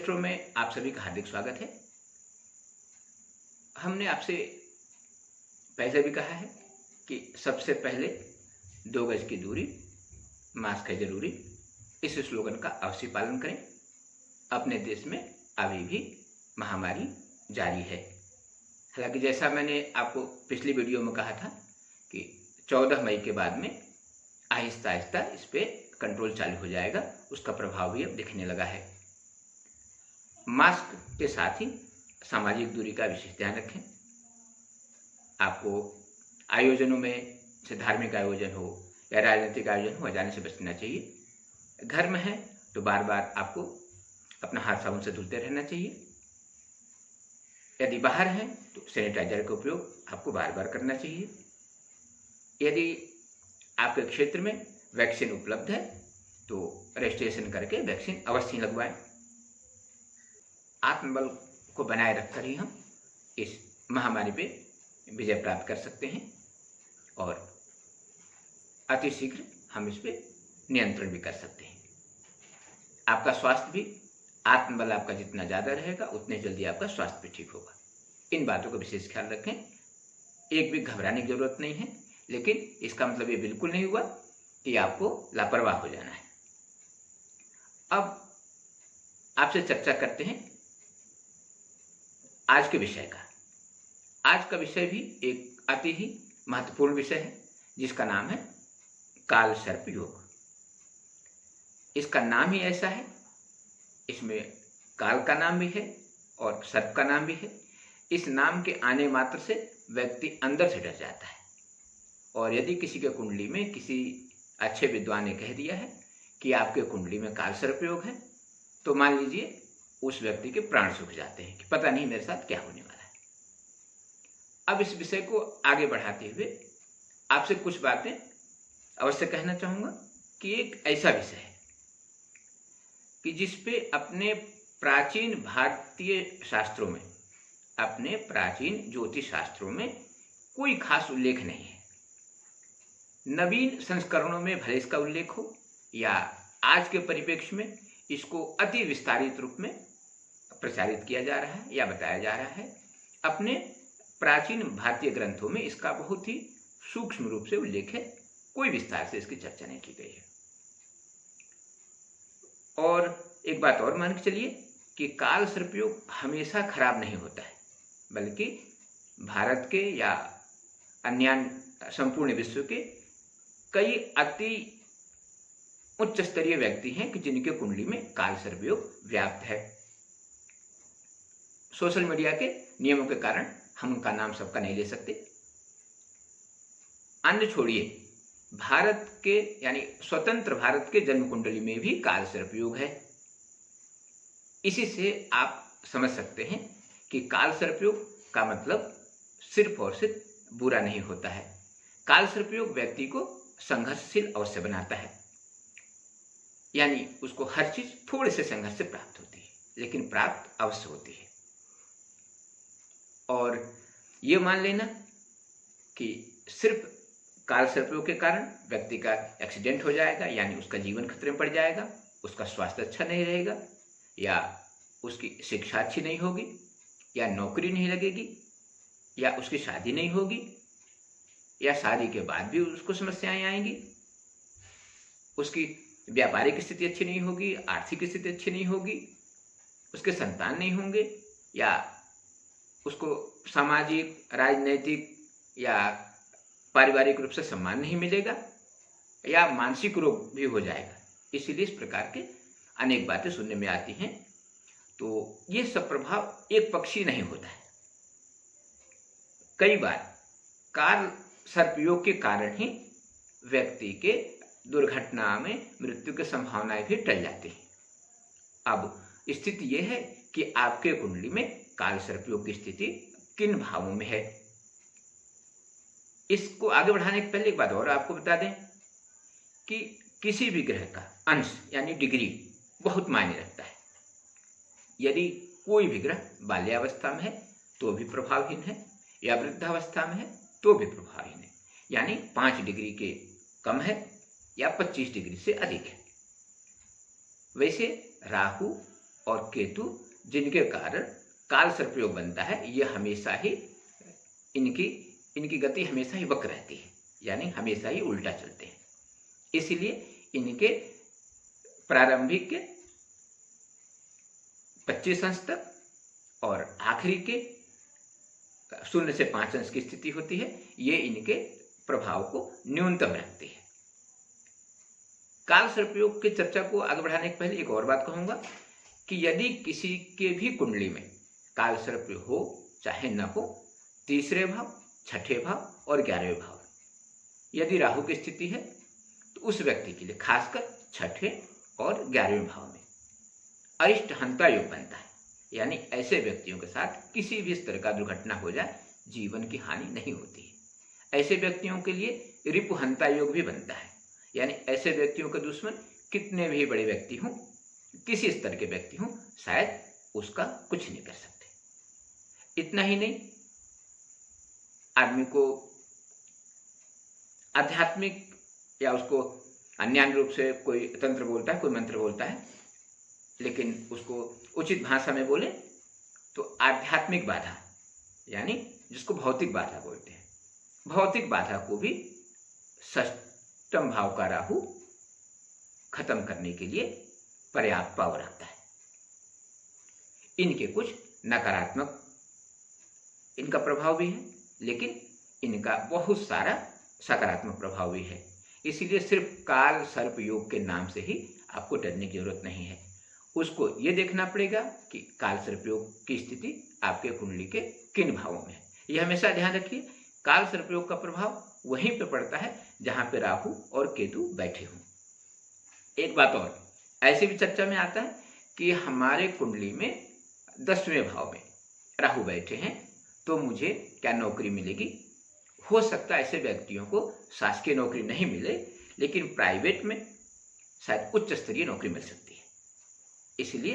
Astro में आप सभी का हार्दिक स्वागत है। हमने आपसे पहले भी कहा है कि सबसे पहले 2 गज की दूरी, मास्क है जरूरी, इस स्लोगन का अवश्य पालन करें। अपने देश में अभी भी महामारी जारी है। हालांकि जैसा मैंने आपको पिछली वीडियो में कहा था कि 14 मई के बाद में आहिस्ता आहिस्ता इस पे कंट्रोल चालू हो जाएगा, उसका प्रभाव भी अब दिखने लगा है। मास्क के साथ ही सामाजिक दूरी का विशेष ध्यान रखें। आपको आयोजनों में, से धार्मिक आयोजन हो या राजनीतिक आयोजन हो, जाने से बचना चाहिए। घर में है तो बार बार आपको अपना हाथ साबुन से धुलते रहना चाहिए। यदि बाहर हैं तो सैनिटाइजर का उपयोग आपको बार बार करना चाहिए। यदि आपके क्षेत्र में वैक्सीन उपलब्ध है तो रजिस्ट्रेशन करके वैक्सीन अवश्य लगवाएं। आत्मबल को बनाए रखकर ही हम इस महामारी पे विजय प्राप्त कर सकते हैं और अतिशीघ्र हम इस पे नियंत्रण भी कर सकते हैं। आपका स्वास्थ्य भी, आत्मबल आपका जितना ज़्यादा रहेगा उतने जल्दी आपका स्वास्थ्य भी ठीक होगा। इन बातों का विशेष ख्याल रखें। एक भी घबराने की जरूरत नहीं है, लेकिन इसका मतलब ये बिल्कुल नहीं हुआ कि आपको लापरवाह हो जाना है। अब आपसे चर्चा करते हैं आज के विषय का। आज का विषय भी एक अति ही महत्वपूर्ण विषय है, जिसका नाम है काल सर्प योग। इसका नाम ही ऐसा है, इसमें काल का नाम भी है और सर्प का नाम भी है। इस नाम के आने मात्र से व्यक्ति अंदर से डर जाता है, और यदि किसी के कुंडली में किसी अच्छे विद्वान ने कह दिया है कि आपके कुंडली में काल सर्प योग है, तो मान लीजिए उस व्यक्ति के प्राण सूख जाते हैं कि पता नहीं मेरे साथ क्या होने वाला है। अब इस विषय को आगे बढ़ाते हुए आपसे कुछ बातें अवश्य कहना चाहूंगा कि एक ऐसा विषय है कि जिसपे अपने प्राचीन भारतीय शास्त्रों में, अपने प्राचीन ज्योतिष शास्त्रों में कोई खास उल्लेख नहीं है। नवीन संस्करणों में भले इसका उल्लेख हो या आज के परिप्रेक्ष्य में इसको अति विस्तारित रूप में प्रचारित किया जा रहा है या बताया जा रहा है। अपने प्राचीन भारतीय ग्रंथों में इसका बहुत ही सूक्ष्म रूप से उल्लेख है, कोई विस्तार से इसकी चर्चा नहीं की गई है। और एक बात और मान के चलिए कि काल सर्प योग हमेशा खराब नहीं होता है, बल्कि भारत के या अन्य संपूर्ण विश्व के कई अति उच्च स्तरीय व्यक्ति हैं कि जिनके कुंडली में काल सर्प योग व्याप्त है। सोशल मीडिया के नियमों के कारण हम उनका नाम सबका नहीं ले सकते। अन्य छोड़िए, भारत के यानी स्वतंत्र भारत के जन्म कुंडली में भी काल सर्प योग है। इसी से आप समझ सकते हैं कि काल सर्प योग का मतलब सिर्फ और सिर्फ बुरा नहीं होता है। काल सर्प योग व्यक्ति को संघर्षशील अवश्य बनाता है, यानी उसको हर चीज थोड़े से संघर्ष से प्राप्त होती है, लेकिन प्राप्त अवश्य होती है। और ये मान लेना कि सिर्फ काल सर्प योग के कारण व्यक्ति का एक्सीडेंट हो जाएगा, यानी उसका जीवन खतरे में पड़ जाएगा, उसका स्वास्थ्य अच्छा नहीं रहेगा, या उसकी शिक्षा अच्छी नहीं होगी, या नौकरी नहीं लगेगी, या उसकी शादी नहीं होगी, या शादी के बाद भी उसको समस्याएं आएंगी, उसकी व्यापारिक स्थिति अच्छी नहीं होगी, आर्थिक स्थिति अच्छी नहीं होगी, उसके संतान नहीं होंगे, या उसको सामाजिक, राजनैतिक या पारिवारिक रूप से सम्मान नहीं मिलेगा, या मानसिक रोग भी हो जाएगा। इसीलिए इस प्रकार के अनेक बातें सुनने में आती हैं। तो ये सब प्रभाव एक पक्षी नहीं होता है। कई बार काल सर्प योग के कारण ही व्यक्ति के दुर्घटना में मृत्यु की संभावनाएं भी टल जाती हैं। अब स्थिति यह है कि आपके कुंडली में काल सर्प योग की स्थिति किन भावों में है। इसको आगे बढ़ाने के पहले एक बात और आपको बता दें कि किसी भी ग्रह का अंश यानी डिग्री बहुत मायने रखता है। यदि कोई भी ग्रह बाल्यावस्था में है तो भी प्रभावहीन है, या वृद्धावस्था में है तो भी प्रभावहीन है, यानी 5 डिग्री के कम है या 25 डिग्री से अधिक है। वैसे राहु, और केतु, जिनके कारण काल सर्प योग बनता है, ये हमेशा ही इनकी गति हमेशा ही वक्र रहती है, यानी हमेशा ही उल्टा चलते हैं। इसलिए इनके प्रारंभिक के 25 अंश तक और आखिरी के 0 से 5 अंश की स्थिति होती है, ये इनके प्रभाव को न्यूनतम रखती है। काल सर्पयोग की चर्चा को आगे बढ़ाने के पहले एक और बात कहूंगा कि यदि किसी के भी कुंडली में काल सर्प हो चाहे न हो, 3रे भाव, 6ठे भाव और 11वें भाव में यदि राहु की स्थिति है तो उस व्यक्ति के लिए खासकर 6ठे और 11वें भाव में अरिष्ट हंता योग बनता है, यानी ऐसे व्यक्तियों के साथ किसी भी तरह का दुर्घटना हो जाए जीवन की हानि नहीं होती है। ऐसे व्यक्तियों के लिए रिपुहंता योग भी बनता है, यानी ऐसे व्यक्तियों के दुश्मन कितने भी बड़े व्यक्ति हों, किसी स्तर के व्यक्ति हों, शायद उसका कुछ नहीं कर सकते। इतना ही नहीं, आदमी को आध्यात्मिक या उसको अन्य रूप से कोई तंत्र बोलता है, कोई मंत्र बोलता है, लेकिन उसको उचित भाषा में बोले तो आध्यात्मिक बाधा, यानी जिसको भौतिक बाधा बोलते हैं, भौतिक बाधा को भी षष्ठम भाव का राहु खत्म करने के लिए पर्याप्त पावर रखता है। इनके कुछ नकारात्मक इनका प्रभाव भी है, लेकिन इनका बहुत सारा सकारात्मक प्रभाव भी है। इसीलिए सिर्फ काल सर्प योग के नाम से ही आपको डरने की जरूरत नहीं है, उसको ये देखना पड़ेगा कि काल सर्प योग की स्थिति आपके कुंडली के किन भावों में है। यह हमेशा ध्यान रखिए, काल सर्प योग का प्रभाव वहीं पे पड़ता है जहां पे राहु और केतु बैठे हों। एक बात और, ऐसे भी चर्चा में आता है कि हमारे कुंडली में 10वें भाव में राहु बैठे हैं तो मुझे क्या नौकरी मिलेगी। हो सकता है ऐसे व्यक्तियों को शासकीय नौकरी नहीं मिले, लेकिन प्राइवेट में शायद उच्च स्तरीय नौकरी मिल सकती है। इसलिए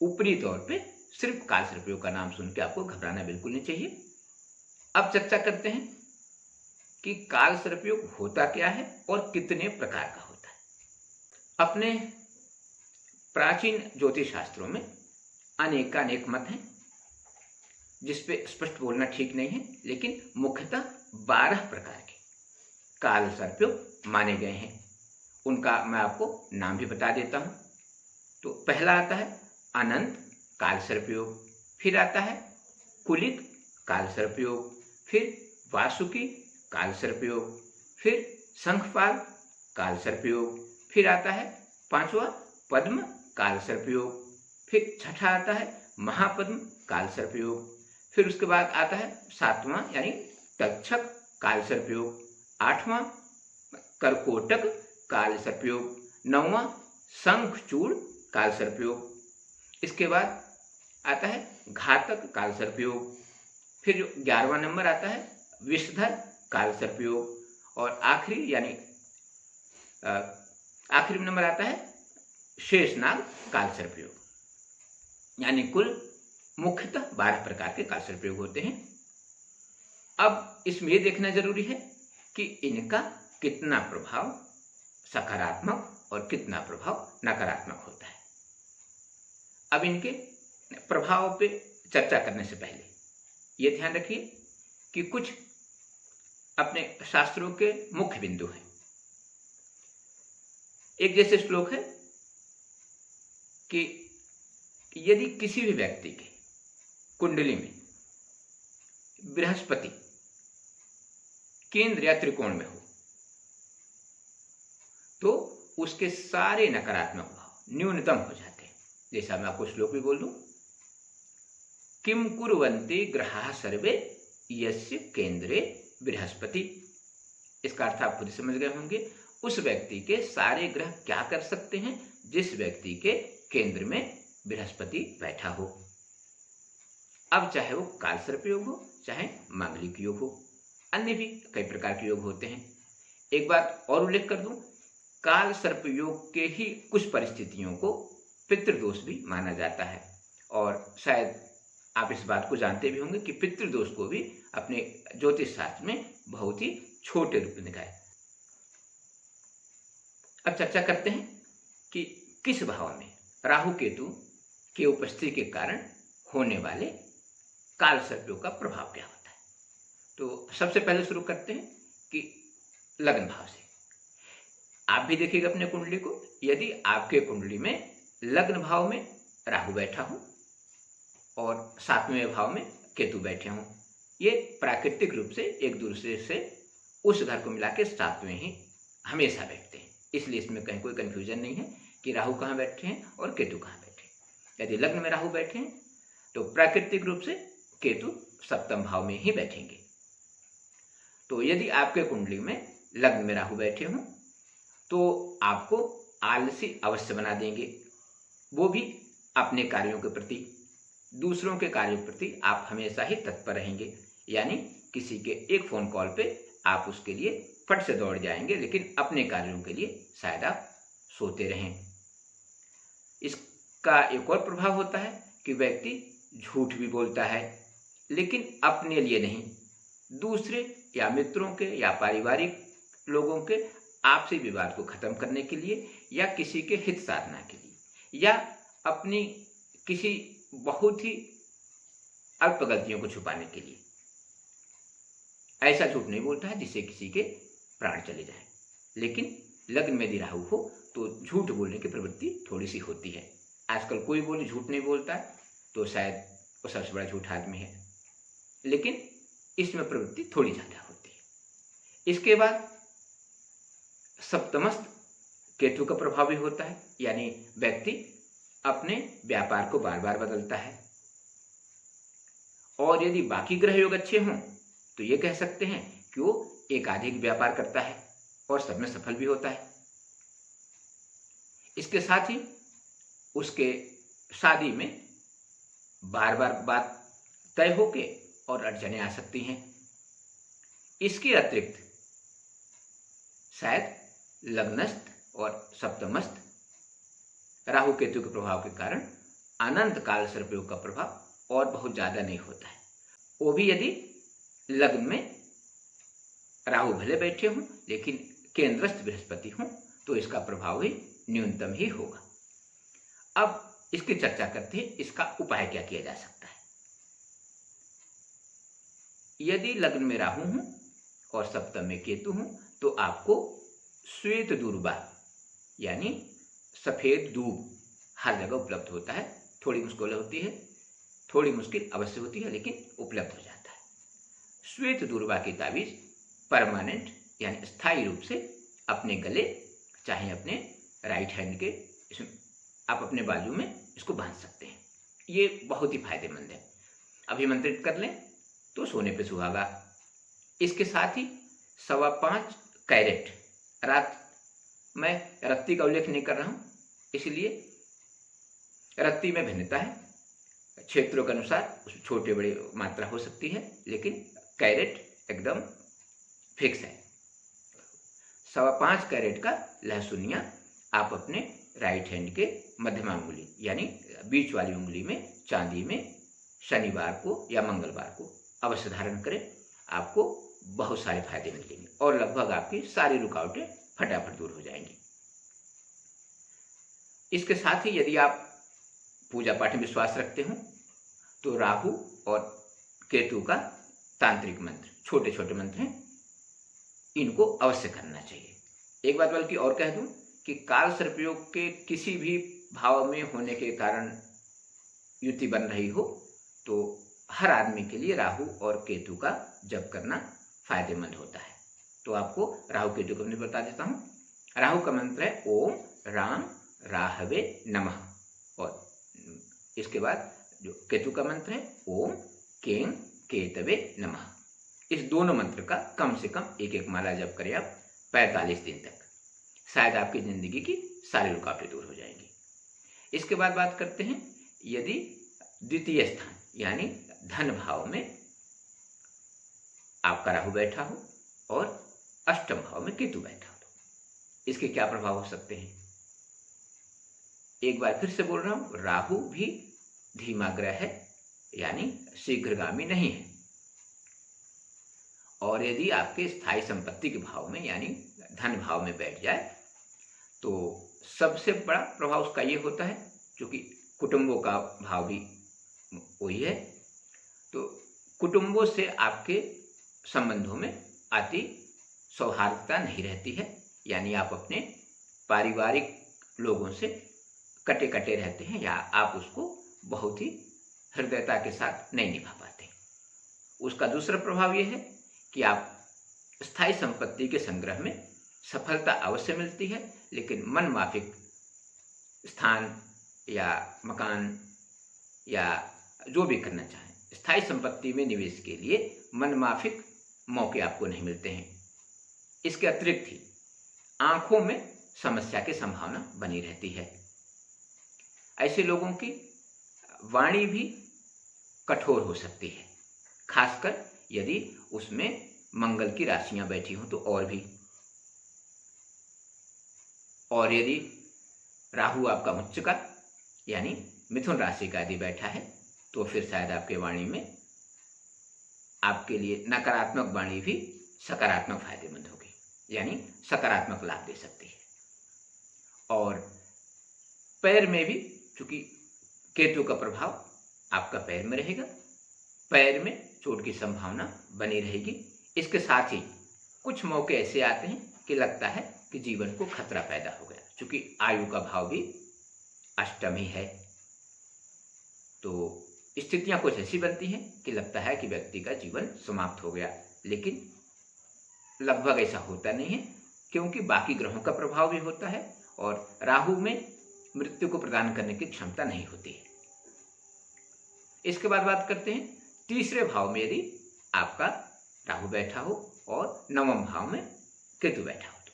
ऊपरी तौर पे सिर्फ काल सर्प योग का नाम सुन के आपको घबराना बिल्कुल नहीं चाहिए। अब चर्चा करते हैं कि काल सर्प योग होता क्या है और कितने प्रकार का होता है। अपने प्राचीन ज्योतिष शास्त्रों में अनेकानेक मत हैं, जिसपे स्पष्ट बोलना ठीक नहीं है, लेकिन मुख्यतः 12 प्रकार के काल सर्प योग माने गए हैं। उनका मैं आपको नाम भी बता देता हूं। तो पहला आता है अनंत काल सर्प योग, फिर आता है कुलिक काल सर्प योग, फिर वासुकी काल सर्प योग, फिर शंखपाल काल सर्प योग, फिर आता है 5वां पद्म काल सर्प योग, फिर 6ठा आता है महापद्म काल सर्प योग, फिर उसके बाद आता है 7वां यानी तक्षक काल सर्प योग, 8वां करकोटक काल सर्प योग, 9वां शंखचूड़ काल सर्प योग, इसके बाद आता है घातक काल सर्प योग, फिर 11वां नंबर आता है विषधर काल सर्प योग, और आखिरी यानी आखिरी नंबर आता है शेषनाग काल सर्प योग। यानी कुल मुख्यतः 12 प्रकार के काल सर्प योग होते हैं। अब इसमें यह देखना जरूरी है कि इनका कितना प्रभाव सकारात्मक और कितना प्रभाव नकारात्मक होता है। अब इनके प्रभाव पे चर्चा करने से पहले ये ध्यान रखिए कि कुछ अपने शास्त्रों के मुख्य बिंदु हैं। एक जैसे श्लोक है कि यदि किसी भी व्यक्ति के कुंडली में बृहस्पति केंद्र या त्रिकोण में हो तो उसके सारे नकारात्मक भाव न्यूनतम हो जाते हैं। जैसा मैं आपको श्लोक भी बोल दूं, किम कुर्वन्ति ग्रहाः सर्वे यस्य केंद्रे बृहस्पति। इसका अर्थ आप खुद समझ गए होंगे, उस व्यक्ति के सारे ग्रह क्या कर सकते हैं जिस व्यक्ति के केंद्र में बृहस्पति बैठा हो। अब चाहे वो काल सर्प योग हो चाहे मांगलिक योग हो, अन्य भी कई प्रकार के योग होते हैं। एक बात और उल्लेख कर दूं, काल सर्प योग के ही कुछ परिस्थितियों को पितृदोष भी माना जाता है, और शायद आप इस बात को जानते भी होंगे कि पितृदोष को भी अपने ज्योतिष शास्त्र में बहुत ही छोटे रूप में दिखाया। अब चर्चा करते हैं कि किस भाव में राहु केतु के उपस्थिति के कारण होने वाले काल सर्पयोग का प्रभाव क्या होता है। तो सबसे पहले शुरू करते हैं कि लग्न भाव से। आप भी देखिएगा अपने कुंडली को, यदि आपके कुंडली में लग्न भाव में राहु बैठा हो और 7वें भाव में केतु बैठे हों, ये प्राकृतिक रूप से एक दूसरे से उस घर को मिला के 7वें ही हमेशा बैठते हैं, इसलिए इसमें कहीं कोई कंफ्यूजन नहीं है कि राहु कहाँ बैठे हैं और केतु कहाँ बैठे हैं। यदि लग्न में राहु बैठे हैं तो प्राकृतिक रूप से केतु 7वें भाव में ही बैठेंगे। तो यदि आपके कुंडली में लग्न में राहु बैठे हों तो आपको आलसी अवश्य बना देंगे, वो भी अपने कार्यों के प्रति, दूसरों के कार्यों के प्रति आप हमेशा ही तत्पर रहेंगे, यानी किसी के एक फोन कॉल पे आप उसके लिए फट से दौड़ जाएंगे, लेकिन अपने कार्यों के लिए शायद आप सोते रहें। इसका एक और प्रभाव होता है कि व्यक्ति झूठ भी बोलता है, लेकिन अपने लिए नहीं, दूसरे या मित्रों के या पारिवारिक लोगों के आपसी विवाद को खत्म करने के लिए या किसी के हित साधना के लिए या अपनी किसी बहुत ही अल्प गलतियों को छुपाने के लिए ऐसा झूठ नहीं बोलता है जिससे किसी के प्राण चले जाएं। लेकिन लग्न में यदि राहु हो तो झूठ बोलने की प्रवृत्ति थोड़ी सी होती है। आजकल कोई बोले झूठ नहीं बोलता है तो शायद वो सबसे बड़ा झूठ आदमी है, लेकिन इसमें प्रवृत्ति थोड़ी ज़्यादा होती है। इसके बाद सप्तमस्थ केतु का प्रभाव भी होता है, यानी व्यक्ति अपने व्यापार को बार बार बदलता है। और यदि बाकी ग्रह योग अच्छे हों तो ये कह सकते हैं कि वो एकाधिक व्यापार करता है और सब में सफल भी होता है। इसके साथ ही उसके शादी में बार बार बात तय होके और अड़चनें आ सकती हैं। इसके अतिरिक्त शायद लग्नस्थ और सप्तमस्थ राहु केतु के प्रभाव के कारण अनंत काल सर्पयोग का प्रभाव और बहुत ज्यादा नहीं होता है। वो भी यदि लग्न में राहु भले बैठे हों लेकिन केंद्रस्थ बृहस्पति हों तो इसका प्रभाव ही न्यूनतम ही होगा। अब इसकी चर्चा करते हैं, इसका उपाय क्या किया जा सकता है। यदि लग्न में राहु हूं और सप्तम में केतु हूं तो आपको श्वेत दूर्वा यानी सफेद दूब हर जगह उपलब्ध होता है। थोड़ी मुश्किल होती है, थोड़ी मुश्किल अवश्य होती है, लेकिन उपलब्ध हो जाता है। श्वेत दूर्वा की ताबीज परमानेंट यानी स्थायी रूप से अपने गले, चाहे अपने राइट हैंड के, इसमें आप अपने बाजू में इसको बांध सकते हैं। ये बहुत ही फायदेमंद है। अभिमंत्रित कर लें तो सोने पे सुहागा। इसके साथ ही 5.25 कैरेट, रात मैं रत्ती का उल्लेख नहीं कर रहा हूं, इसलिए रत्ती में भिन्नता है, क्षेत्रों के अनुसार उसमें छोटे बड़े मात्रा हो सकती है, लेकिन कैरेट एकदम फिक्स है। 5.25 कैरेट का लहसुनिया आप अपने राइट हैंड के मध्यमा उंगली यानी बीच वाली उंगली में चांदी में शनिवार को या मंगलवार को अवश्य धारण करें। आपको बहुत सारे फायदे मिलेंगे और लगभग आपकी सारी रुकावटें फटाफट दूर हो जाएंगी। इसके साथ ही यदि आप पूजा पाठ में विश्वास रखते हो तो राहु और केतु का तांत्रिक मंत्र, छोटे छोटे मंत्र हैं, इनको अवश्य करना चाहिए। एक बात बल्कि और कह दूं कि काल सर्पयोग के किसी भी भाव में होने के कारण युति बन रही हो तो हर आदमी के लिए राहु और केतु का जप करना फायदेमंद होता है। तो आपको राहु केतु का मंत्र बता देता हूँ। राहु का मंत्र है ओम राम राहवे नमः, और इसके बाद जो केतु का मंत्र है ओम कें केतवे नमः। इस दोनों मंत्र का कम से कम एक एक माला जप करें आप 45 दिन तक, शायद आपकी जिंदगी की सारी रुकावटें दूर हो जाएंगी। इसके बाद बात करते हैं, यदि द्वितीय स्थान यानी धन भाव में आपका राहु बैठा हो और अष्टम भाव में केतु बैठा हो तो इसके क्या प्रभाव हो सकते हैं। एक बार फिर से बोल रहा हूं, राहु भी धीमा ग्रह है यानी शीघ्रगामी नहीं है, और यदि आपके स्थायी संपत्ति के भाव में यानी धन भाव में बैठ जाए तो सबसे बड़ा प्रभाव उसका ये होता है, क्योंकि कुटुंबों का भाव भी वही है, तो कुटुंबों से आपके संबंधों में आती सौहार्दता नहीं रहती है, यानी आप अपने पारिवारिक लोगों से कटे कटे रहते हैं, या आप उसको बहुत ही हृदयता के साथ नहीं निभा पाते। उसका दूसरा प्रभाव यह है कि आप स्थायी संपत्ति के संग्रह में सफलता अवश्य मिलती है, लेकिन मनमाफिक स्थान या मकान या जो भी करना चाहें, स्थायी संपत्ति में निवेश के लिए मनमाफिक मौके आपको नहीं मिलते हैं। इसके अतिरिक्त ही आंखों में समस्या की संभावना बनी रहती है। ऐसे लोगों की वाणी भी कठोर हो सकती है, खासकर यदि उसमें मंगल की राशियां बैठी हों तो और भी। और यदि राहु आपका उच्च का यानी मिथुन राशि का यदि बैठा है तो फिर शायद आपके वाणी में आपके लिए नकारात्मक वाणी भी सकारात्मक फायदेमंद होगी, यानी सकारात्मक लाभ दे सकती है। और पैर में भी, चूंकि केतु का प्रभाव आपका पैर में रहेगा, पैर में चोट की संभावना बनी रहेगी। इसके साथ ही कुछ मौके ऐसे आते हैं कि लगता है कि जीवन को खतरा पैदा हो गया, चूंकि आयु का भाव भी अष्टमी है, तो स्थितियां कुछ ऐसी बनती हैं कि लगता है कि व्यक्ति का जीवन समाप्त हो गया, लेकिन लगभग ऐसा होता नहीं है, क्योंकि बाकी ग्रहों का प्रभाव भी होता है और राहु में मृत्यु को प्रदान करने की क्षमता नहीं होती है। इसके बाद बात करते हैं तीसरे भाव में यदि आपका राहु बैठा हो और नवम भाव में केतु बैठा हो, तो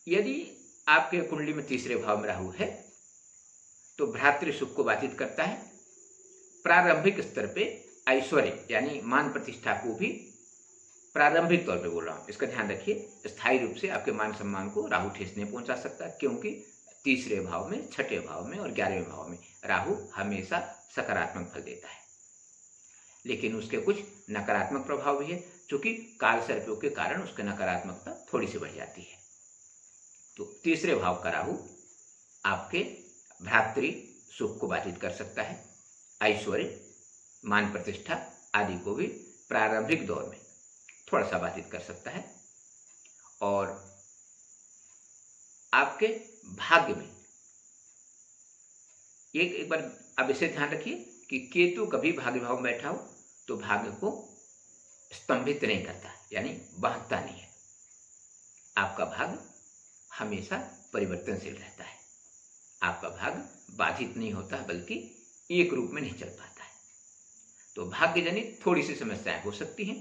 यदि आपके कुंडली में तीसरे भाव में राहु है तो भ्रातृ सुख को बाधित करता है। प्रारंभिक स्तर पे ऐश्वर्य यानी मान प्रतिष्ठा को भी प्रारंभिक तौर पे बोल रहा हूं, इसका ध्यान रखिए, स्थायी रूप से आपके मान सम्मान को राहु ठेस नहीं पहुंचा सकता, क्योंकि तीसरे भाव में, छठे भाव में और 11वें भाव में राहु हमेशा सकारात्मक फल देता है, लेकिन उसके कुछ नकारात्मक प्रभाव भी है, क्योंकि काल सर्पियों के कारण उसकी नकारात्मकता थोड़ी सी बढ़ जाती है। तो तीसरे भाव का राहु आपके भ्रातृ सुख को बाधित कर सकता है, ऐश्वर्य, मान प्रतिष्ठा आदि को भी प्रारंभिक दौर में थोड़ा सा बाधित कर सकता है। और आपके भाग्य में एक बार अब इसे ध्यान रखिए कि केतु कभी भाग्य भाव में बैठा हो तो भाग्य को स्तंभित नहीं करता, यानी बहता नहीं है। आपका भाग्य हमेशा परिवर्तनशील रहता है, आपका भाग्य बाधित नहीं होता, बल्कि एक रूप में नहीं चल पाता है। तो भाग्य जनित थोड़ी सी समस्याएं हो सकती हैं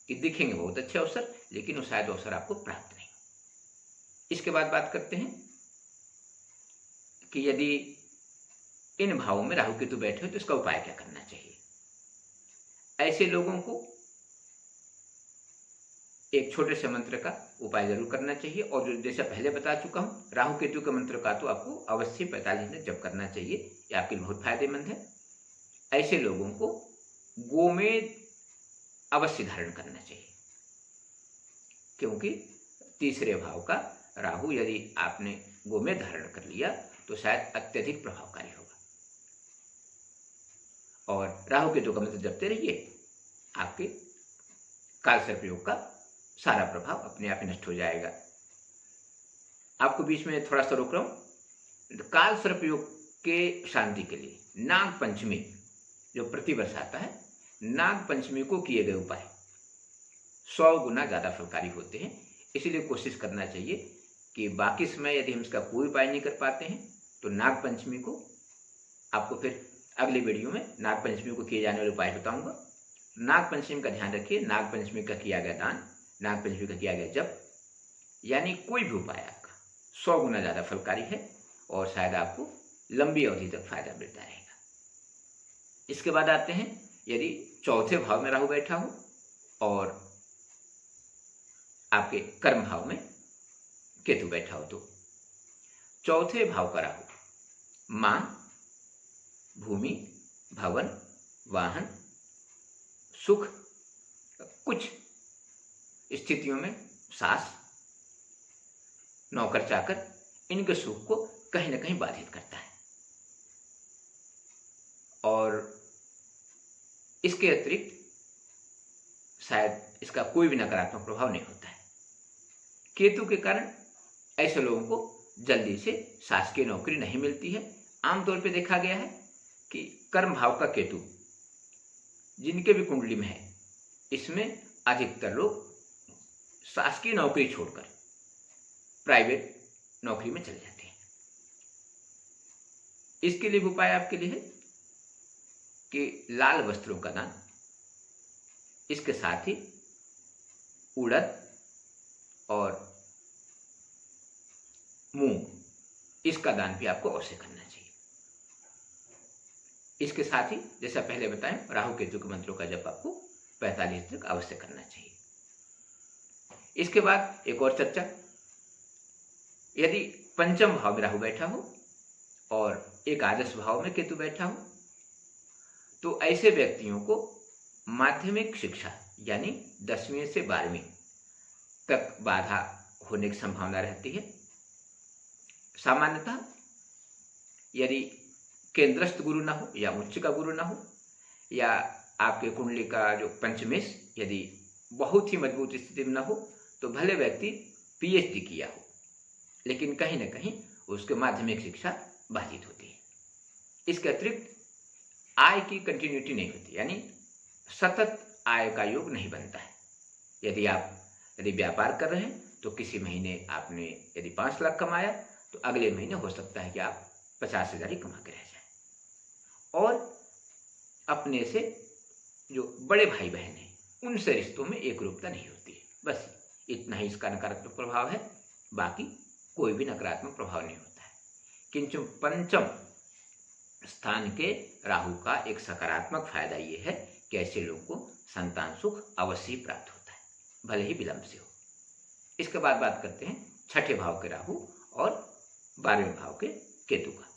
कि दिखेंगे बहुत अच्छे अवसर, लेकिन वो शायद अवसर आपको प्राप्त नहीं। इसके बाद बात करते हैं कि यदि इन भावों में राहु केतु बैठे हो तो इसका उपाय क्या करना चाहिए। ऐसे लोगों को एक छोटे से मंत्र का उपाय जरूर करना चाहिए, और जो जैसा पहले बता चुका हूं, राहु केतु के मंत्र का तो आपको अवश्य 45 दिन जप करना चाहिए, ये आपके लिए बहुत फायदेमंद है। ऐसे लोगों को गोमेद अवश्य धारण करना चाहिए, क्योंकि तीसरे भाव का राहु यदि आपने गोमेद धारण कर लिया तो शायद अत्यधिक प्रभावकारी होगा। और राहु केतु का मंत्र जपते रहिए, आपके काल सर्प योग का सारा प्रभाव अपने आप ही नष्ट हो जाएगा। आपको बीच में थोड़ा सा रोक रहा हूं। काल सर्प योग के शांति के लिए नाग पंचमी जो प्रतिवर्ष आता है, नाग पंचमी को किए गए उपाय 100 गुना ज्यादा फलकारी होते हैं। इसीलिए कोशिश करना चाहिए कि बाकी समय यदि हम इसका कोई उपाय नहीं कर पाते हैं तो नाग पंचमी को, आपको फिर अगले वीडियो में नाग पंचमी को किए जाने वाले उपाय बताऊंगा। नाग पंचमी का ध्यान रखिए, नाग पंचमी का किया गया दान, नाग पंचमी का किया गया जप, यानी कोई भी उपाय आपका 100 गुना ज्यादा फलकारी है और शायद आपको लंबी अवधि तक फायदा मिलता रहेगा। इसके बाद आते हैं यदि चौथे भाव में राहु बैठा हो और आपके कर्म भाव में केतु बैठा हो, तो चौथे भाव का राहु मां, भूमि, भवन, वाहन, सुख, कुछ स्थितियों में सास, नौकर चाकर, इनके सुख को कहीं ना कहीं बाधित करता है। और इसके अतिरिक्त शायद इसका कोई भी नकारात्मक प्रभाव नहीं होता है। केतु के कारण ऐसे लोगों को जल्दी से शासकीय नौकरी नहीं मिलती है। आमतौर पे देखा गया है कि कर्म भाव का केतु जिनके भी कुंडली में है, इसमें अधिकतर लोग शासकीय नौकरी छोड़कर प्राइवेट नौकरी में चले जाते हैं। इसके लिए उपाय आपके लिए है कि लाल वस्त्रों का दान, इसके साथ ही उड़द और मूंग, इसका दान भी आपको अवश्य करना चाहिए। इसके साथ ही जैसा पहले बताएं, राहु केतु के मंत्रों का जप आपको 45 तक अवश्य करना चाहिए। इसके बाद एक और चर्चा, यदि पंचम भाव में राहु बैठा हो और एकादश भाव में केतु बैठा हो, तो ऐसे व्यक्तियों को माध्यमिक शिक्षा यानी 10वीं से 12वीं तक बाधा होने की संभावना रहती है। सामान्यतः यदि केंद्रस्थ गुरु ना हो या उच्च का गुरु ना हो, या आपके कुंडली का जो पंचमेश यदि बहुत ही मजबूत स्थिति में ना हो, तो भले व्यक्ति पीएचडी किया हो, लेकिन कहीं ना कहीं उसके माध्यमिक शिक्षा बाधित होती है। इसके अतिरिक्त आय की कंटिन्यूटी नहीं होती, यानी सतत आय का योग नहीं बनता है। यदि व्यापार कर रहे हैं तो किसी महीने आपने यदि 5 लाख कमाया, तो अगले महीने हो सकता है कि आप 50,000 ही कमा के रह जाए। और अपने से जो बड़े भाई बहन हैं, उनसे रिश्तों में एक रूपता नहीं होती है। बस इतना ही इसका नकारात्मक प्रभाव है, बाकी कोई भी नकारात्मक प्रभाव नहीं होता है। किंतु पंचम स्थान के राहु का एक सकारात्मक फायदा ये है कि ऐसे लोगों को संतान सुख अवश्य प्राप्त होता है, भले ही विलंब से हो। इसके बाद बात करते हैं छठे भाव के राहु और 12वें भाव के केतु का।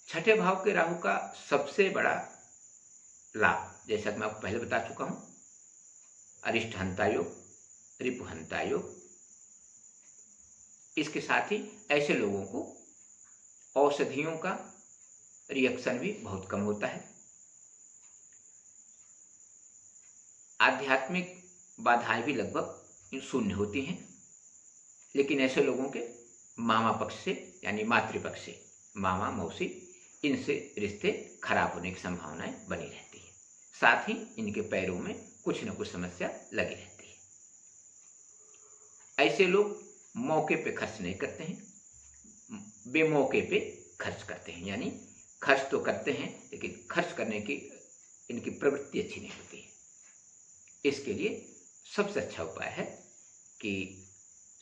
छठे भाव के राहु का सबसे बड़ा लाभ, जैसा कि मैं आपको पहले बता चुका हूं, अरिष्ट हंता योग, रिपु हंता योग। इसके साथ ही ऐसे लोगों को औषधियों का रिएक्शन भी बहुत कम होता है। आध्यात्मिक बाधाएं भी लगभग शून्य होती हैं। लेकिन ऐसे लोगों के मामा पक्ष से यानी मातृपक्ष से, मामा मौसी, इनसे रिश्ते खराब होने की संभावनाएं बनी रहती है। साथ ही इनके पैरों में कुछ न कुछ समस्या लगी रहती है। ऐसे लोग मौके पे खर्च नहीं करते हैं, बेमौके पे खर्च करते हैं। यानी खर्च तो करते हैं, लेकिन खर्च करने की इनकी प्रवृत्ति अच्छी नहीं होती है। इसके लिए सबसे अच्छा उपाय है कि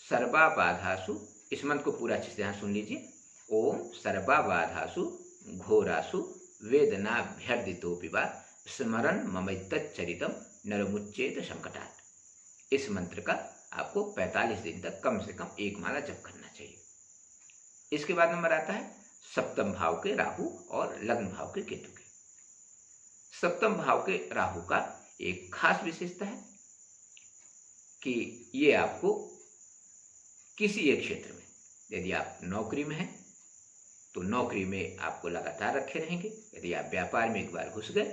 सर्वा बाधासु, इस मंत्र को पूरा अच्छे से यहाँ सुन लीजिए। ओम सर्वा बाधासु घोरासु वेदनाभ्यर्दितोऽपि वा स्मरण ममैतच्चरितम नरमुच्चेत संकटात्। इस मंत्र का आपको 45 दिन तक कम से कम एक माला जप करना चाहिए। इसके बाद नंबर आता है सप्तम भाव के राहु और लग्न भाव के केतु के। सप्तम भाव के राहु का एक खास विशेषता है कि ये आपको किसी एक क्षेत्र में, यदि आप नौकरी में हैं तो नौकरी में आपको लगातार रखे रहेंगे। यदि आप व्यापार में एक बार घुस गए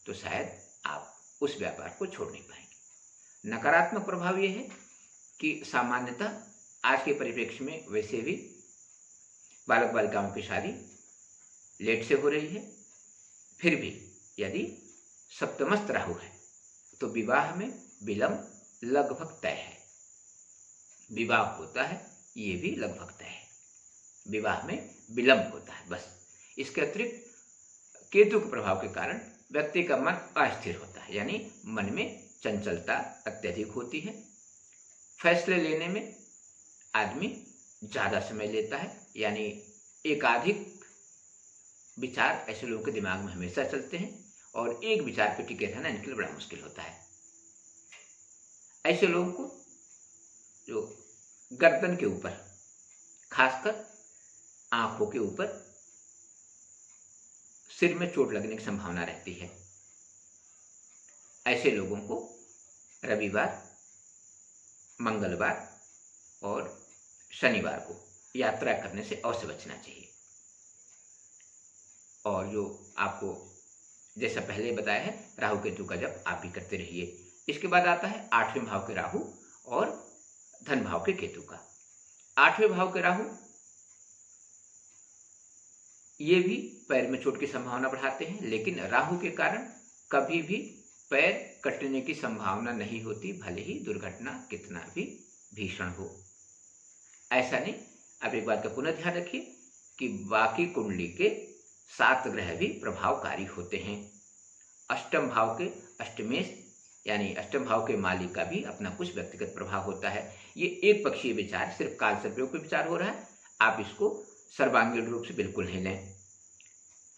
तो शायद आप उस व्यापार को छोड़ नहीं पाएंगे। नकारात्मक प्रभाव ये है कि सामान्यतः आज के परिप्रेक्ष्य में वैसे भी बालक बालिकाओं की शादी लेट से हो रही है। फिर भी यदि सप्तमस्थ राहु है तो विवाह में विलंब लगभग तय है। विवाह होता है ये भी लगभग तय है, विवाह में विलंब होता है बस। इसके अतिरिक्त केतु के प्रभाव के कारण व्यक्ति का मन अस्थिर होता है, यानी मन में चंचलता अत्यधिक होती है। फैसले लेने में आदमी ज़्यादा समय लेता है, यानी एकाधिक विचार ऐसे लोगों के दिमाग में हमेशा चलते हैं और एक विचार पे टिके रहना इनके लिए बड़ा मुश्किल होता है। ऐसे लोगों को जो गर्दन के ऊपर, खासकर आंखों के ऊपर, सिर में चोट लगने की संभावना रहती है। ऐसे लोगों को रविवार, मंगलवार और शनिवार को यात्रा करने से अवश्य बचना चाहिए। और जो आपको जैसा पहले बताया है, राहु केतु का जप आप भी करते रहिए। इसके बाद आता है 8वें भाव के राहु और धन भाव के केतु का। 8वें भाव के राहु ये भी पैर में चोट की संभावना बढ़ाते हैं, लेकिन राहु के कारण कभी भी पैर कटने की संभावना नहीं होती, भले ही दुर्घटना कितना भी भीषण हो। ऐसा नहीं। अब एक बात का पुनः ध्यान रखिए कि बाकी कुंडली के 7 ग्रह भी प्रभावकारी होते हैं। अष्टम भाव के अष्टमेश यानी अष्टम भाव के मालिक का भी अपना कुछ व्यक्तिगत प्रभाव होता है। ये एक पक्षीय विचार, सिर्फ काल सर्पयोग पर विचार हो रहा है। आप इसको सर्वांगीण रूप से बिल्कुल नहीं लें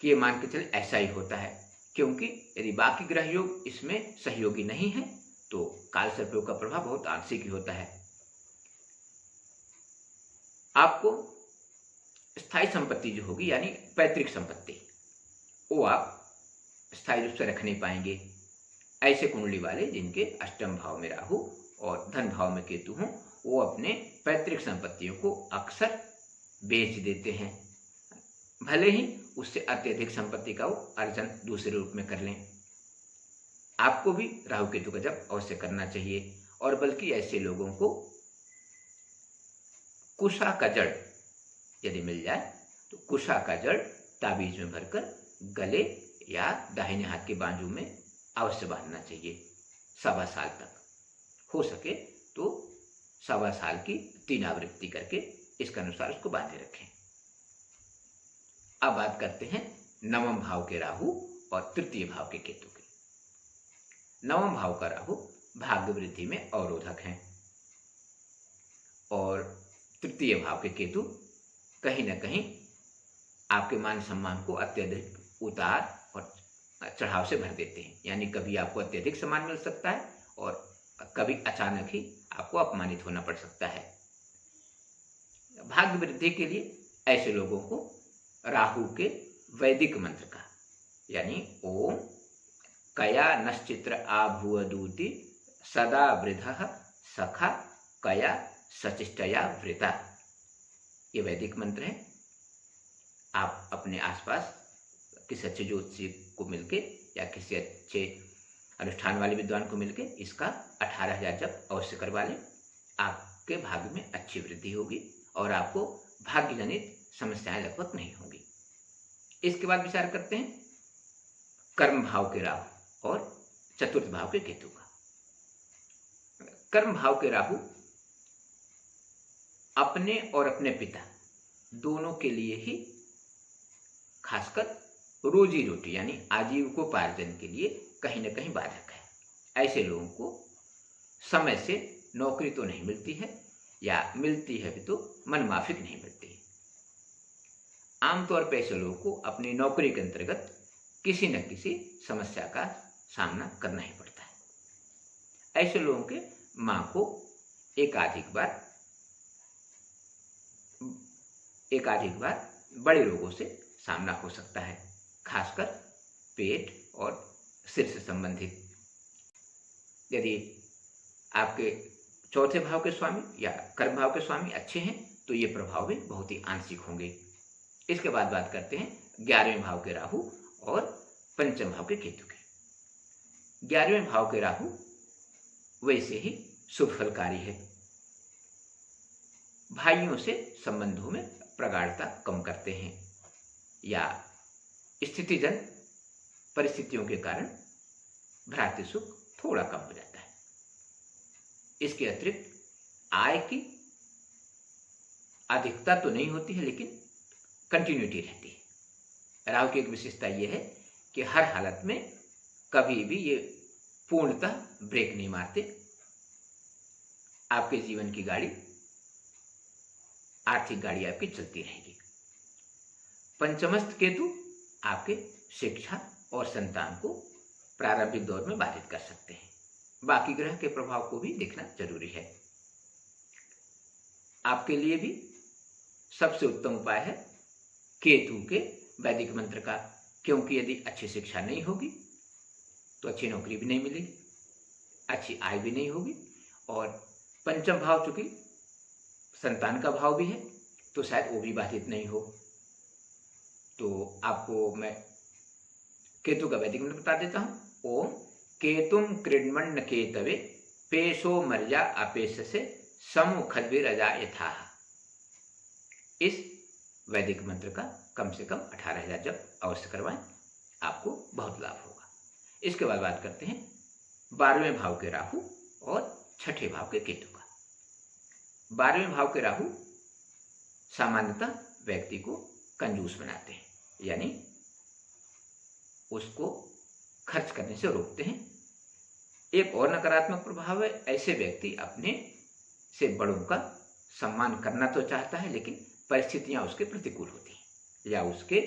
कि ये मान के चले ऐसा ही होता है, क्योंकि यदि बाकी ग्रह योग इसमें सहयोगी नहीं है तो काल सर्पयोग का प्रभाव बहुत आंशिक ही होता है। आपको स्थायी संपत्ति जो होगी यानी पैतृक संपत्ति, वो आप स्थायी रूप से रख नहीं पाएंगे। ऐसे कुंडली वाले जिनके अष्टम भाव में राहु और धन भाव में केतु हों, वो अपने पैतृक संपत्तियों को अक्सर बेच देते हैं, भले ही उससे अत्यधिक संपत्ति का वो अर्जन दूसरे रूप में कर लें। आपको भी राहु केतु का जप अवश्य करना चाहिए। और बल्कि ऐसे लोगों को कुशा का जड़ यदि मिल जाए तो कुशा का जड़ ताबीज में भरकर गले या दाहिने हाथ के बाजू में अवश्य बांधना चाहिए 1.25 साल तक। हो सके तो 1.25 साल की 3 आवृत्ति करके इसके अनुसार उसको बांधे रखें। अब बात करते हैं 9वें भाव के राहु और तृतीय भाव के केतु की। 9वें भाव का राहु भाग्य वृद्धि में अवरोधक हैं और तृतीय भाव के केतु कहीं न कहीं आपके मान सम्मान को अत्यधिक उतार और चढ़ाव से भर देते हैं। यानी कभी आपको अत्यधिक सम्मान मिल सकता है और कभी अचानक ही आपको अपमानित होना पड़ सकता है। भाग्य वृद्धि के लिए ऐसे लोगों को राहु के वैदिक मंत्र का यानी ओम कया नश्चित्र आभुवदूति सदा वृधः सखा कया सचिष्टया वृता, ये वैदिक मंत्र है। आप अपने आसपास किसी अच्छे ज्योतिषी को मिलके या किसी अच्छे अनुष्ठान वाले विद्वान को मिलके इसका 18,000 जप अवश्य करवा लें। आपके भाग्य में अच्छी वृद्धि होगी और आपको भाग्य जनित समस्याएं लगभग नहीं होंगी। इसके बाद विचार करते हैं कर्म भाव के राहु और चतुर्थ भाव के केतु का। कर्म भाव के राहु अपने और अपने पिता दोनों के लिए ही खासकर रोजी रोटी यानी आजीविकोपार्जन के लिए कहीं न कहीं बाधक है। ऐसे लोगों को समय से नौकरी तो नहीं मिलती है या मिलती है भी तो मनमाफिक नहीं मिलती है। आमतौर पर ऐसे लोगों को अपनी नौकरी के अंतर्गत किसी न किसी समस्या का सामना करना ही पड़ता है। ऐसे लोगों के मां को एकाधिक बार बड़े रोगों से सामना हो सकता है, खासकर पेट और सिर से संबंधित। यदि आपके चौथे भाव के स्वामी या कर्म भाव के स्वामी अच्छे हैं तो ये प्रभाव भी बहुत ही आंशिक होंगे। इसके बाद बात करते हैं 11वें भाव के राहु और पंचम भाव के केतु के। 11वें भाव के राहु वैसे ही शुभ फलकारी है। भाइयों से संबंधों में प्रगाढ़ता कम करते हैं या स्थितिजन परिस्थितियों के कारण भ्रातृ सुख थोड़ा कम हो जाता है। इसके अतिरिक्त आय की अधिकता तो नहीं होती है लेकिन कंटिन्यूटी रहती है। राहु की एक विशेषता यह है कि हर हालत में कभी भी ये पूर्णतः ब्रेक नहीं मारते। आपके जीवन की गाड़ी, आर्थिक गाड़ी आपकी चलती रहेगी। पंचमस्थ केतु आपके शिक्षा और संतान को प्रारंभिक दौर में बाधित कर सकते हैं। बाकी ग्रह के प्रभाव को भी देखना जरूरी है। आपके लिए भी सबसे उत्तम उपाय है केतु के वैदिक मंत्र का, क्योंकि यदि अच्छी शिक्षा नहीं होगी तो अच्छी नौकरी भी नहीं मिलेगी, अच्छी आय भी नहीं होगी और पंचम भाव चूंकि संतान का भाव भी है तो शायद वो भी बाधित नहीं हो। तो आपको मैं केतु का वैदिक मंत्र बता देता हूं। ओम केतुम क्रीडमंड केतवे पेशो मर्या अपेश से समुखद्विरजा यथा। इस वैदिक मंत्र का कम से कम 18,000 जप अवश्य करवाएं, आपको बहुत लाभ होगा। इसके बाद बात करते हैं 12वें भाव के राहु और 6ठे भाव के केतु का। 12वें भाव के राहु सामान्यतः व्यक्ति को कंजूस बनाते हैं, यानी उसको खर्च करने से रोकते हैं। एक और नकारात्मक प्रभाव है, ऐसे व्यक्ति अपने से बड़ों का सम्मान करना तो चाहता है, लेकिन परिस्थितियां उसके प्रतिकूल होती हैं या उसके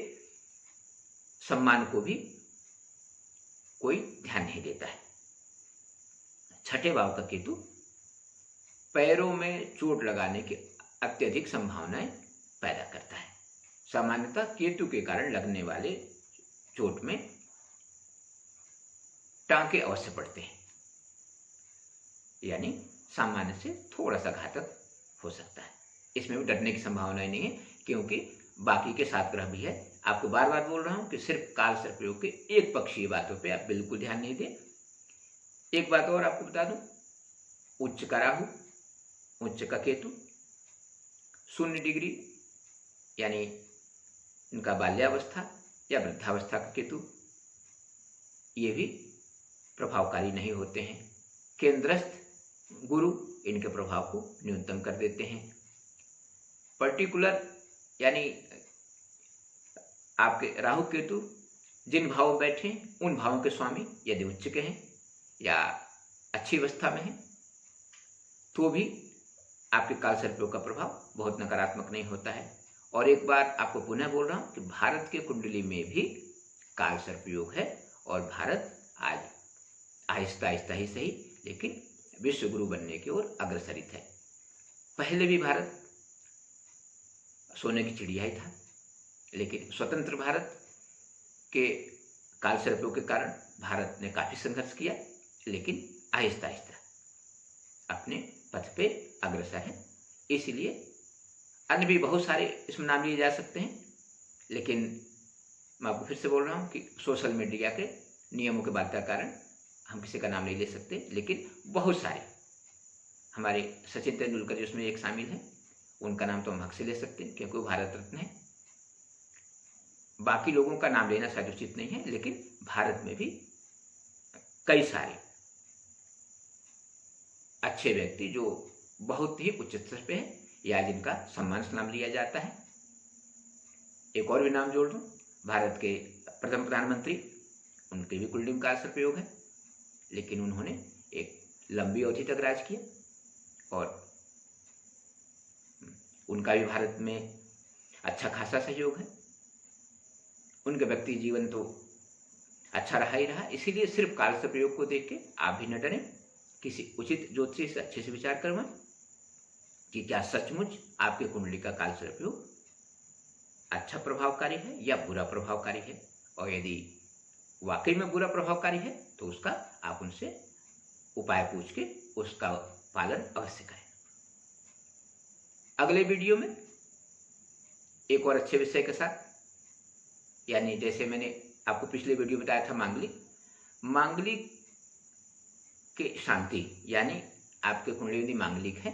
सम्मान को भी कोई ध्यान नहीं देता है। 6ठे भाव का केतु पैरों में चोट लगाने की अत्यधिक संभावनाएं पैदा करता है। सामान्यतः केतु के कारण लगने वाले चोट में टांके अवश्य पड़ते हैं, यानी सामान्य से थोड़ा सा घातक हो सकता है। इसमें भी डरने की संभावना नहीं है, क्योंकि बाकी के 7 ग्रह भी है। आपको बार बार बोल रहा हूं कि सिर्फ काल सर्प योग के एक पक्षीय बातों पे आप बिल्कुल ध्यान नहीं दें। एक बात और आपको बता दूं, उच्च का राहु, उच्च का केतु, 0 डिग्री यानी इनका बाल्यावस्था या वृद्धावस्था का केतु, ये भी प्रभावकारी नहीं होते हैं। केंद्रस्थ गुरु इनके प्रभाव को न्यूनतम कर देते हैं। पर्टिकुलर यानी आपके राहु केतु जिन भावों में बैठे उन भावों के स्वामी यदि उच्च के हैं या अच्छी अवस्था में हैं, तो भी आपके काल सर्पियों का प्रभाव बहुत नकारात्मक नहीं होता है। और एक बार आपको पुनः बोल रहा हूं कि भारत के कुंडली में भी काल सर्पयोग है और भारत आज आहिस्ता आहिस्ता ही सही लेकिन विश्व गुरु बनने की ओर अग्रसरित है। पहले भी भारत सोने की चिड़िया ही था, लेकिन स्वतंत्र भारत के काल सर्पों के कारण भारत ने काफी संघर्ष किया, लेकिन आहिस्ता आहिस्ता अपने पथ पे अग्रसर है। इसलिए अन्य भी बहुत सारे इसमें नाम लिए जा सकते हैं, लेकिन मैं आपको फिर से बोल रहा हूँ कि सोशल मीडिया के नियमों के बात का कारण हम किसी का नाम नहीं ले सकते, लेकिन बहुत सारे हमारे सचिन तेंदुलकर जिसमें एक शामिल है, उनका नाम तो हम हक से ले सकते हैं क्योंकि वो भारत रत्न है। बाकी लोगों का नाम लेना शायद उचित नहीं है, लेकिन भारत में भी कई सारे अच्छे व्यक्ति जो बहुत ही उच्च स्तर पे हैं या जिनका सम्मान से नाम लिया जाता है। एक और भी नाम जोड़ दूं, भारत के प्रथम प्रधानमंत्री, उनके भी कुंडली में काल सर्पयोग है, लेकिन उन्होंने एक लंबी अवधि तक राज किया और उनका भी भारत में अच्छा खासा सहयोग है। उनका व्यक्ति जीवन तो अच्छा रहा ही रहा। इसीलिए सिर्फ काल सर्पयोग को देख के आप भी न डरें, किसी उचित ज्योतिषी से अच्छे से विचार करवाएं कि क्या सचमुच आपके कुंडली का काल सर्पयोग अच्छा प्रभावकारी है या बुरा प्रभावकारी है, और यदि वाकई में बुरा प्रभावकारी है तो उसका आप उनसे उपाय पूछ के उसका पालन अवश्य करें। अगले वीडियो में एक और अच्छे विषय के साथ, यानी जैसे मैंने आपको पिछले वीडियो बताया था मांगलिक के शांति, यानी आपके कुंडली यदि मांगलिक है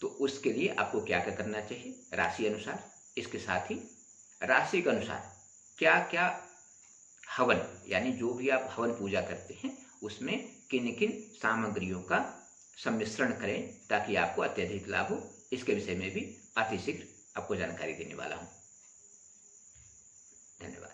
तो उसके लिए आपको क्या क्या करना चाहिए राशि अनुसार, इसके साथ ही राशि के अनुसार क्या क्या हवन, यानी जो भी आप हवन पूजा करते हैं उसमें किन किन सामग्रियों का सम्मिश्रण करें ताकि आपको अत्यधिक लाभ हो, इसके विषय में भी अतिशीघ्र आपको जानकारी देने वाला हूं। धन्यवाद।